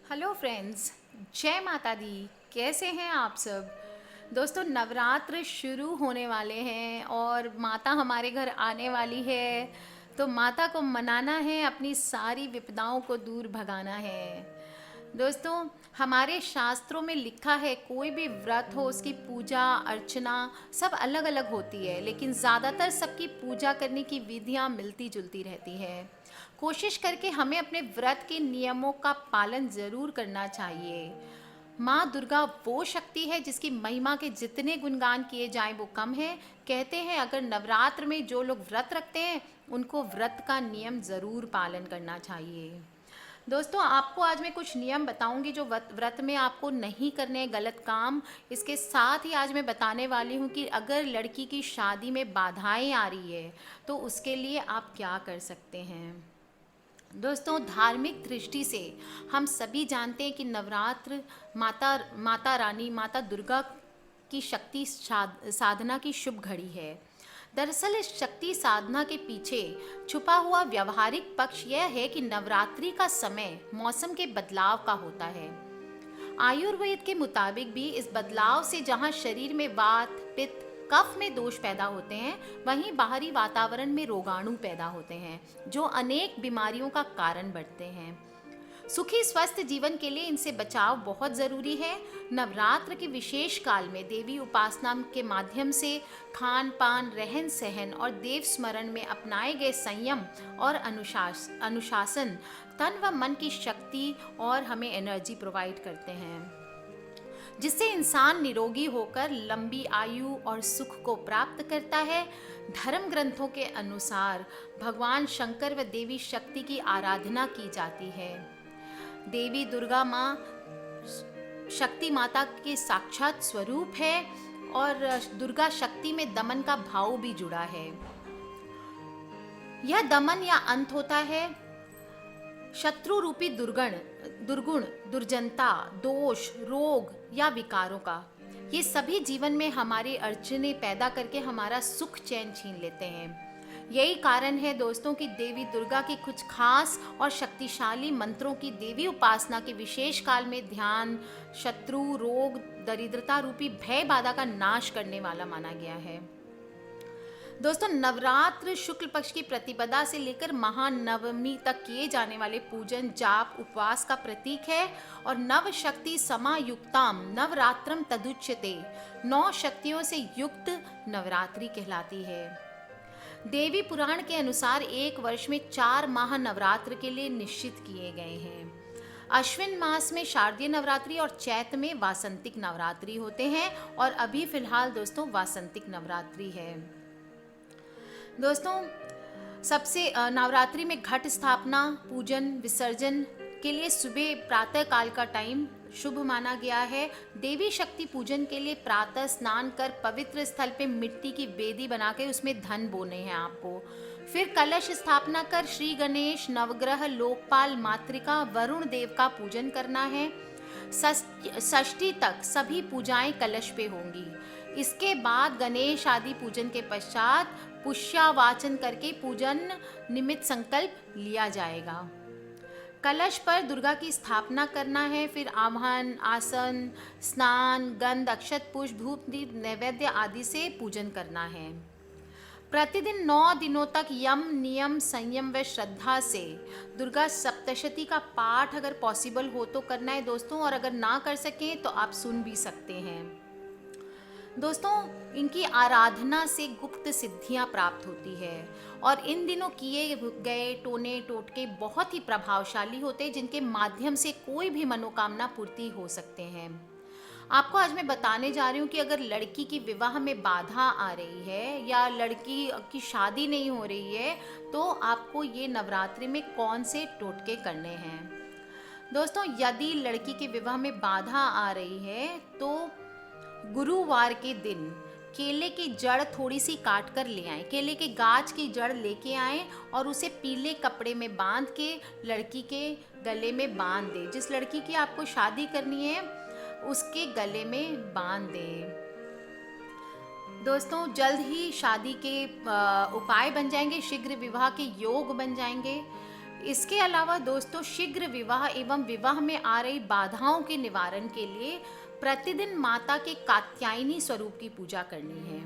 Hello friends, जय माता दी। कैसे हैं आप सब? दोस्तों, नवरात्र शुरू होने वाले हैं और माता हमारे घर आने वाली है। तो माता को मनाना है, अपनी सारी विपदाओं को दूर भगाना है। दोस्तों, हमारे शास्त्रों में लिखा है कोई भी व्रत हो उसकी पूजा अर्चना सब अलग अलग होती है, लेकिन ज़्यादातर सबकी पूजा करने की विधियाँ मिलती जुलती रहती है। कोशिश करके हमें अपने व्रत के नियमों का पालन ज़रूर करना चाहिए। माँ दुर्गा वो शक्ति है जिसकी महिमा के जितने गुणगान किए जाएं वो कम है। कहते हैं अगर नवरात्र में जो लोग व्रत रखते हैं उनको व्रत का नियम ज़रूर पालन करना चाहिए। दोस्तों, आपको आज मैं कुछ नियम बताऊंगी जो व्रत में आपको नहीं करने हैं, गलत काम। इसके साथ ही आज मैं बताने वाली हूँ कि अगर लड़की की शादी में बाधाएं आ रही है तो उसके लिए आप क्या कर सकते हैं। दोस्तों, धार्मिक दृष्टि से हम सभी जानते हैं कि नवरात्र माता माता रानी माता दुर्गा की शक्ति साधना की शुभ घड़ी है। दरअसल इस शक्ति साधना के पीछे छुपा हुआ व्यवहारिक पक्ष यह है कि नवरात्रि का समय मौसम के बदलाव का होता है। आयुर्वेद के मुताबिक भी इस बदलाव से जहां शरीर में वात पित्त कफ में दोष पैदा होते हैं, वहीं बाहरी वातावरण में रोगाणु पैदा होते हैं जो अनेक बीमारियों का कारण बनते हैं। सुखी स्वस्थ जीवन के लिए इनसे बचाव बहुत ज़रूरी है। नवरात्र के विशेष काल में देवी उपासना के माध्यम से खान पान रहन सहन और देव स्मरण में अपनाए गए संयम और अनुशासन तन व मन की शक्ति और हमें एनर्जी प्रोवाइड करते हैं, जिससे इंसान निरोगी होकर लंबी आयु और सुख को प्राप्त करता है। धर्म ग्रंथों के अनुसार भगवान शंकर व देवी शक्ति की आराधना की जाती है। देवी दुर्गा माँ शक्ति माता के साक्षात स्वरूप है और दुर्गा शक्ति में दमन का भाव भी जुड़ा है। यह दमन या अंत होता है शत्रु रूपी दुर्गुण दुर्जनता दोष रोग या विकारों का। ये सभी जीवन में हमारी अड़चने पैदा करके हमारा सुख चैन छीन लेते हैं। यही कारण है दोस्तों कि देवी दुर्गा की कुछ खास और शक्तिशाली मंत्रों की देवी उपासना के विशेष काल में ध्यान शत्रु रोग दरिद्रता रूपी भय बाधा का नाश करने वाला माना गया है। दोस्तों, नवरात्र शुक्ल पक्ष की प्रतिपदा से लेकर महानवमी तक किए जाने वाले पूजन जाप उपवास का प्रतीक है और नव शक्ति समायुक्ताम नवरात्रम तदुच्यते 9 शक्तियों से युक्त नवरात्रि कहलाती है। देवी पुराण के अनुसार एक वर्ष में 4 माह नवरात्र के लिए निश्चित किए गए हैं। अश्विन मास में शारदीय नवरात्रि और चैत्र में वासंतिक नवरात्रि होते हैं और अभी फिलहाल दोस्तों वासंतिक नवरात्रि है। दोस्तों, सबसे नवरात्रि में घट स्थापना पूजन विसर्जन के लिए सुबह प्रातः काल का टाइम शुभ माना गया है। देवी शक्ति पूजन के लिए प्रातः स्नान कर पवित्र स्थल पे मिट्टी की वेदी बना के उसमें धन बोने हैं आपको। फिर कलश स्थापना कर श्री गणेश नवग्रह लोकपाल मातृका वरुण देव का पूजन करना है। षष्ठी तक सभी पूजाएं कलश पे होंगी। इसके बाद गणेश आदि पूजन के पश्चात पुष्यावाचन करके पूजन निमित्त संकल्प लिया जाएगा। कलश पर दुर्गा की स्थापना करना है। फिर आवाहन आसन स्नान गंध अक्षत पुष्प धूप दीप नैवेद्य आदि से पूजन करना है। प्रतिदिन 9 दिनों तक यम नियम संयम व श्रद्धा से दुर्गा सप्तशती का पाठ अगर पॉसिबल हो तो करना है दोस्तों, और अगर ना कर सकें तो आप सुन भी सकते हैं। दोस्तों, इनकी आराधना से गुप्त सिद्धियां प्राप्त होती है और इन दिनों किए गए टोने टोटके बहुत ही प्रभावशाली होते हैं, जिनके माध्यम से कोई भी मनोकामना पूर्ति हो सकते हैं। आपको आज मैं बताने जा रही हूँ कि अगर लड़की की विवाह में बाधा आ रही है या लड़की की शादी नहीं हो रही है तो आपको ये नवरात्रि में कौन से टोटके करने हैं। दोस्तों, यदि लड़की के विवाह में बाधा आ रही है तो गुरुवार के दिन केले की जड़ थोड़ी सी काट कर ले आएं। केले के गाछ की जड़ लेके आएं और उसे पीले कपड़े में बांध के लड़की के गले में बांध दें। जिस लड़की की आपको शादी करनी है उसके गले में बांध दें। दोस्तों, जल्द ही शादी के उपाय बन जाएंगे, शीघ्र विवाह के योग बन जाएंगे। इसके अलावा दोस्तों शीघ्र विवाह एवं विवाह में आ रही बाधाओं के निवारण के लिए प्रतिदिन माता के कात्यायनी स्वरूप की पूजा करनी है।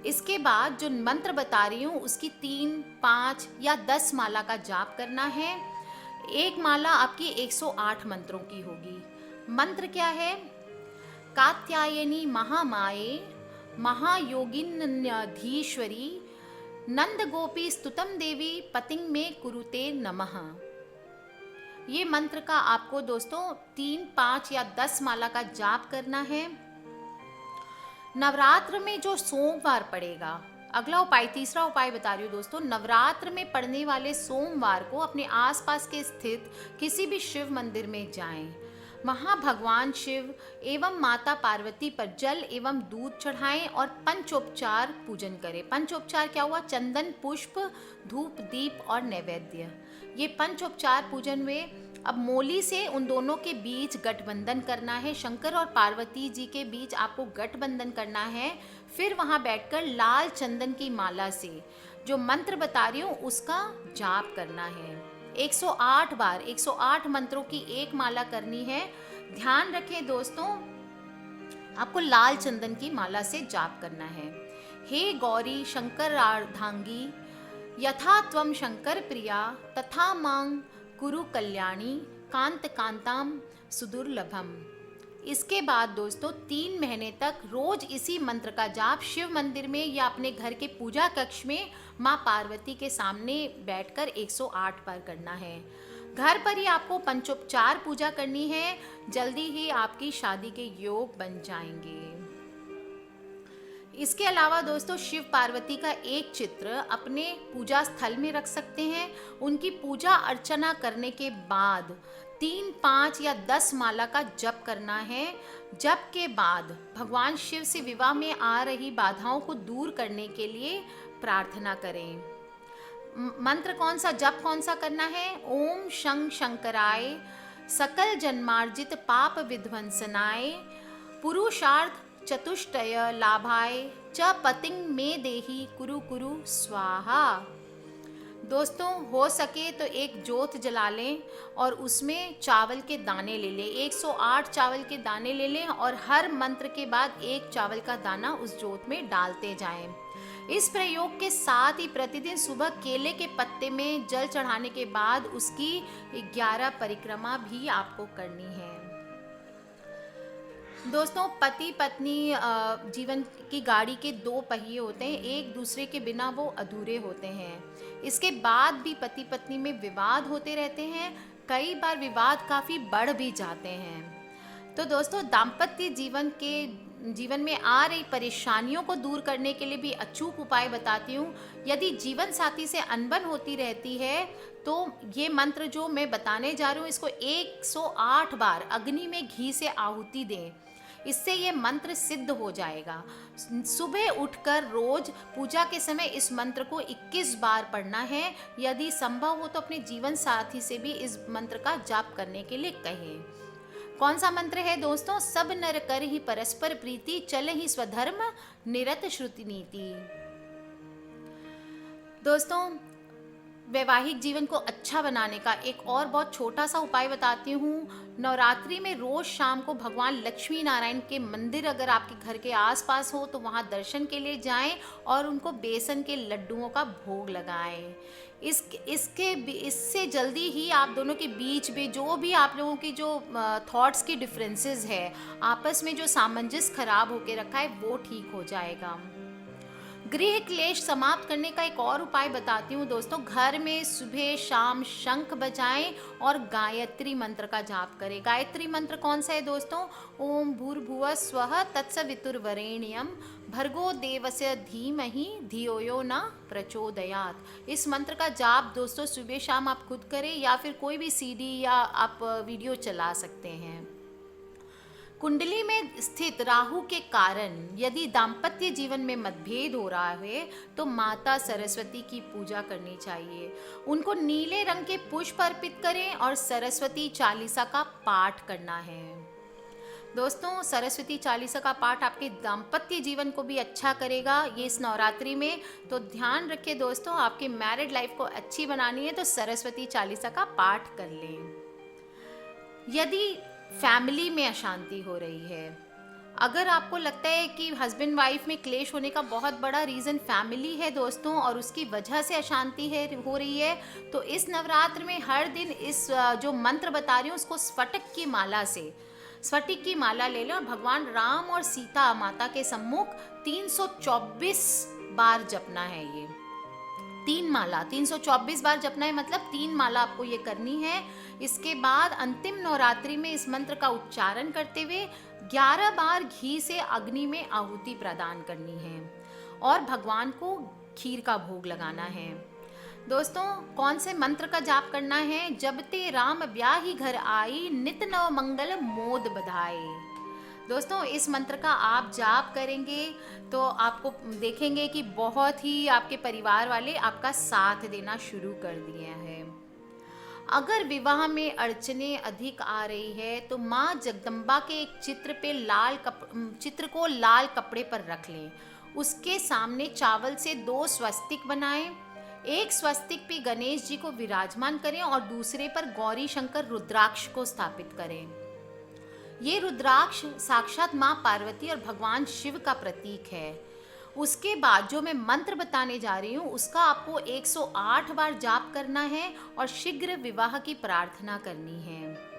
इसके बाद जो मंत्र बता रही हूँ उसकी 3, 5 या 10 माला का जाप करना है। एक माला आपकी 108 मंत्रों की होगी। मंत्र क्या है? कात्यायनी महामाये महायोगिन्यधीश्वरी नंद गोपी स्तुतम देवी पतिंग में कुरुते नमः। ये मंत्र का आपको दोस्तों 3, 5 या 10 माला का जाप करना है। नवरात्र में जो सोमवार पड़ेगा, अगला उपाय, तीसरा उपाय बता रही हूँ दोस्तों। नवरात्र में पड़ने वाले सोमवार को अपने आसपास के स्थित किसी भी शिव मंदिर में जाएं। वहाँ भगवान शिव एवं माता पार्वती पर जल एवं दूध चढ़ाएं और पंचोपचार पूजन करें। पंचोपचार क्या हुआ? चंदन, पुष्प, धूप, दीप और नैवेद्य। ये पंचोपचार पूजन में अब मोली से उन दोनों के बीच गठबंधन करना है। शंकर और पार्वती जी के बीच आपको गठबंधन करना है। फिर वहाँ बैठकर लाल चंदन की माला से जो मंत्र बता रही हूँ उसका जाप करना है। 108 बार, 108 मंत्रों की एक माला करनी है। ध्यान रखें दोस्तों, आपको लाल चंदन की माला से जाप करना है। हे गौरी शंकरार्धांगी यथा त्वं शंकर प्रिया तथा मांग कुरु कल्याणी कांत कांताम सुदुर्लभम। इसके बाद दोस्तों 3 महीने तक रोज इसी मंत्र का जाप शिव मंदिर में या अपने घर के पूजा कक्ष में माँ पार्वती के सामने बैठकर 108 बार करना है। घर पर ही आपको पंचोपचार पूजा करनी है। जल्दी ही आपकी शादी के योग बन जाएंगे। इसके अलावा दोस्तों शिव पार्वती का एक चित्र अपने पूजा स्थल में रख सकते हैं। उनकी पूजा अर्चना करने के बाद 3, 5 या 10 माला का जप करना है। जप के बाद भगवान शिव से विवाह में आ रही बाधाओं को दूर करने के लिए प्रार्थना करें। मंत्र कौन सा, जप कौन सा करना है? ओम शं शंकराय सकल जन्मार्जित पाप विध्वंसनाय पुरुषार्थ चतुष्टय लाभाय च पतिंग में देही कुरु कुरु स्वाहा। दोस्तों हो सके तो एक जोत जला लें और उसमें चावल के दाने ले लें। 108 चावल के दाने ले लें और हर मंत्र के बाद एक चावल का दाना उस जोत में डालते जाएं। इस प्रयोग के साथ ही प्रतिदिन सुबह केले के पत्ते में जल चढ़ाने के बाद उसकी 11 परिक्रमा भी आपको करनी है। दोस्तों पति पत्नी जीवन की गाड़ी के 2 पहिए होते हैं, एक दूसरे के बिना वो अधूरे होते हैं। इसके बाद भी पति पत्नी में विवाद होते रहते हैं। कई बार विवाद काफ़ी बढ़ भी जाते हैं। तो दोस्तों दाम्पत्य जीवन में आ रही परेशानियों को दूर करने के लिए भी अचूक उपाय बताती हूँ। यदि जीवन साथी से अनबन होती रहती है तो ये मंत्र जो मैं बताने जा रही हूँ इसको 108 बार अग्नि में घी से आहुति दें। इससे ये मंत्र सिद्ध हो जाएगा। सुबह उठकर रोज पूजा के समय इस मंत्र को 21 बार पढ़ना है। यदि संभव हो तो अपने जीवन साथी से भी इस मंत्र का जाप करने के लिए कहें। कौन सा मंत्र है दोस्तों? सब नर कर ही परस्पर प्रीति चल ही स्वधर्म निरत श्रुति नीति। दोस्तों वैवाहिक जीवन को अच्छा बनाने का एक और बहुत छोटा सा उपाय बताती हूँ। नवरात्रि में रोज शाम को भगवान लक्ष्मी नारायण के मंदिर अगर आपके घर के आसपास हो तो वहाँ दर्शन के लिए जाएं और उनको बेसन के लड्डुओं का भोग लगाएं। इससे जल्दी ही आप दोनों के बीच में जो भी आप लोगों की जो थॉट्स की डिफरेंसेस है, आपस में जो सामंजस्य खराब होके रखा है वो ठीक हो जाएगा। गृह क्लेश समाप्त करने का एक और उपाय बताती हूँ दोस्तों। घर में सुबह शाम शंख बजाएं और गायत्री मंत्र का जाप करें। गायत्री मंत्र कौन सा है दोस्तों? ओम भूर्भुवः स्वः तत्सवितुर्वरेण्यं भर्गो देवस्य धीमहि धियो यो न प्रचोदयात्। इस मंत्र का जाप दोस्तों सुबह शाम आप खुद करें या फिर कोई भी सीडी या आप वीडियो चला सकते हैं। कुंडली में स्थित राहु के कारण यदि दाम्पत्य जीवन में मतभेद हो रहा है तो माता सरस्वती की पूजा करनी चाहिए। उनको नीले रंग के पुष्प अर्पित करें और सरस्वती चालीसा का पाठ करना है। दोस्तों, सरस्वती चालीसा का पाठ आपके दाम्पत्य जीवन को भी अच्छा करेगा ये इस नवरात्रि में। तो ध्यान रखिए दोस्तों, आपकी मैरिड लाइफ को अच्छी बनानी है तो सरस्वती चालीसा का पाठ कर लें। यदि फैमिली में अशांति हो रही है, अगर आपको लगता है कि हस्बैंड वाइफ में क्लेश होने का बहुत बड़ा रीज़न फैमिली है दोस्तों, और उसकी वजह से अशांति है हो रही है, तो इस नवरात्र में हर दिन इस जो मंत्र बता रही हूँ उसको स्फटिक की माला ले लें और भगवान राम और सीता माता के सम्मुख 324 बार जपना है। ये 324 बार जपना है, मतलब 3 माला आपको ये करनी है। इसके बाद अंतिम नवरात्रि में इस मंत्र का उच्चारण करते हुए 11 बार घी से अग्नि में आहुति प्रदान करनी है और भगवान को खीर का भोग लगाना है। दोस्तों, कौन से मंत्र का जाप करना है? जब ते राम ब्याही घर आई, नित नव मंगल मोद बधाए। दोस्तों, इस मंत्र का आप जाप करेंगे तो आपको देखेंगे कि बहुत ही आपके परिवार वाले आपका साथ देना शुरू कर दिए हैं। अगर विवाह में अड़चने अधिक आ रही है तो माँ जगदम्बा के एक चित्र को लाल कपड़े पर रख लें। उसके सामने चावल से 2 स्वस्तिक बनाएं। एक स्वस्तिक पे गणेश जी को विराजमान करें और दूसरे पर गौरी शंकर रुद्राक्ष को स्थापित करें। ये रुद्राक्ष साक्षात माँ पार्वती और भगवान शिव का प्रतीक है। उसके बाद जो मैं मंत्र बताने जा रही हूँ उसका आपको 108 बार जाप करना है और शीघ्र विवाह की प्रार्थना करनी है।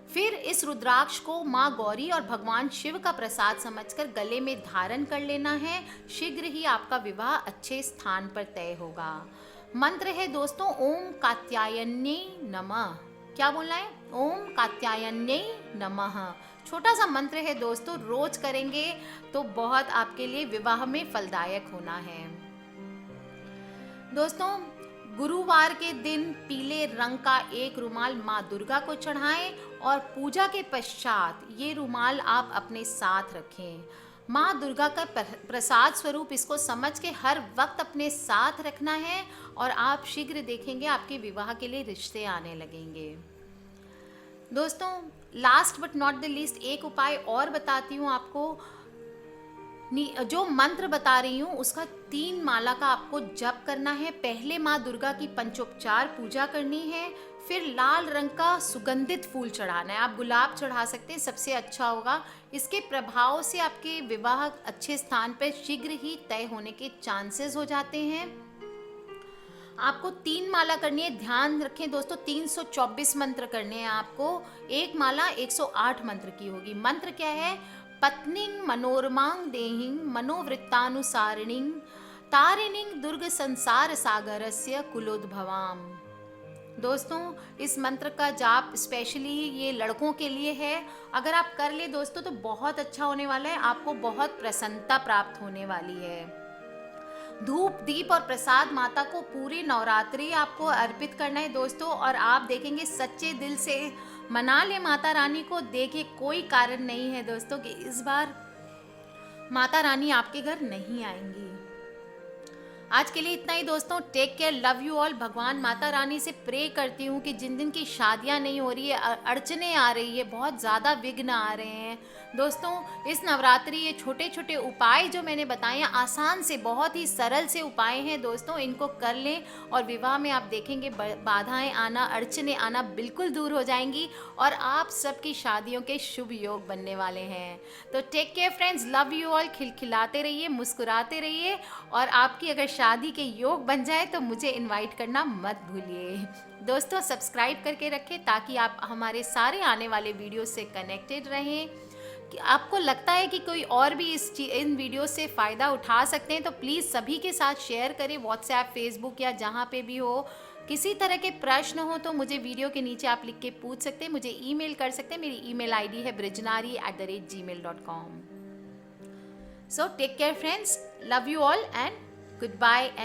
फिर इस रुद्राक्ष को माँ गौरी और भगवान शिव का प्रसाद समझकर गले में धारण कर लेना है। शीघ्र ही आपका विवाह अच्छे स्थान पर तय होगा। मंत्र है दोस्तों, ओम कात्यायन्यै नमः। क्या बोलना है? ओम कात्यायन्यै नमः। छोटा सा मंत्र है दोस्तों, रोज करेंगे तो बहुत आपके लिए विवाह में फलदायक होना है। दोस्तों, गुरुवार के दिन पीले रंग का एक रुमाल माँ दुर्गा को चढ़ाएं और पूजा के पश्चात ये रुमाल आप अपने साथ रखें। माँ दुर्गा का प्रसाद स्वरूप इसको समझ के हर वक्त अपने साथ रखना है और आप शीघ्र देखेंगे आपके विवाह के लिए रिश्ते आने लगेंगे। दोस्तों, last but not the least एक उपाय और बताती हूँ आपको। जो मंत्र बता रही हूँ उसका 3 माला का आपको जप करना है। पहले माँ दुर्गा की पंचोपचार पूजा करनी है, फिर लाल रंग का सुगंधित फूल चढ़ाना है। आप गुलाब चढ़ा सकते हैं, सबसे अच्छा होगा। इसके प्रभाव से आपके विवाह अच्छे स्थान पर शीघ्र ही तय होने के चांसेस हो जाते हैं। आपको 3 माला करनी है। ध्यान रखें दोस्तों, 324 मंत्र करने हैं आपको। एक माला 108 मंत्र की होगी। मंत्र क्या है? पत्नीं मनोरमां देहिं मनोवृत्तानुसारिणीं तारिणीं दुर्ग संसार सागरस्य कुलोद्भवाम। दोस्तों, इस मंत्र का जाप स्पेशली ये लड़कों के लिए है। अगर आप कर ले दोस्तों तो बहुत अच्छा होने वाला है, आपको बहुत प्रसन्नता प्राप्त होने वाली है। धूप दीप और प्रसाद माता को पूरी नवरात्रि आपको अर्पित करना है दोस्तों, और आप देखेंगे सच्चे दिल से मना ले माता रानी को। देखिए, कोई कारण नहीं है दोस्तों कि इस बार माता रानी आपके घर नहीं आएंगी। आज के लिए इतना ही दोस्तों। Take care, love you all. भगवान माता रानी से प्रे करती हूँ कि जिन की शादियाँ नहीं हो रही है, अड़चने आ रही है, बहुत ज़्यादा विघ्न आ रहे हैं दोस्तों, इस नवरात्रि ये छोटे छोटे उपाय जो मैंने बताए हैं, आसान से बहुत ही सरल से उपाय हैं दोस्तों, इनको कर लें और विवाह में आप देखेंगे बाधाएं आना, अड़चने आना बिल्कुल दूर हो जाएंगी और आप सबकी शादियों के शुभ योग बनने वाले हैं। तो take care friends, love you all. खिलखिलाते रहिए, मुस्कुराते रहिए, और आपकी अगर शादी के योग बन जाए तो मुझे इनवाइट करना मत भूलिए दोस्तों। सब्सक्राइब करके रखें ताकि आप हमारे सारे आने वाले वीडियो से कनेक्टेड रहें। कि आपको लगता है कि कोई और भी इन वीडियो से फ़ायदा उठा सकते हैं तो प्लीज़ सभी के साथ शेयर करें, व्हाट्सएप, फेसबुक या जहाँ पे भी हो। किसी तरह के प्रश्न हो तो मुझे वीडियो के नीचे आप लिख के पूछ सकते हैं, मुझे ईमेल कर सकते हैं। मेरी ईमेल आईडी है brijnari@gmail.com। So take care friends, love you all and goodbye and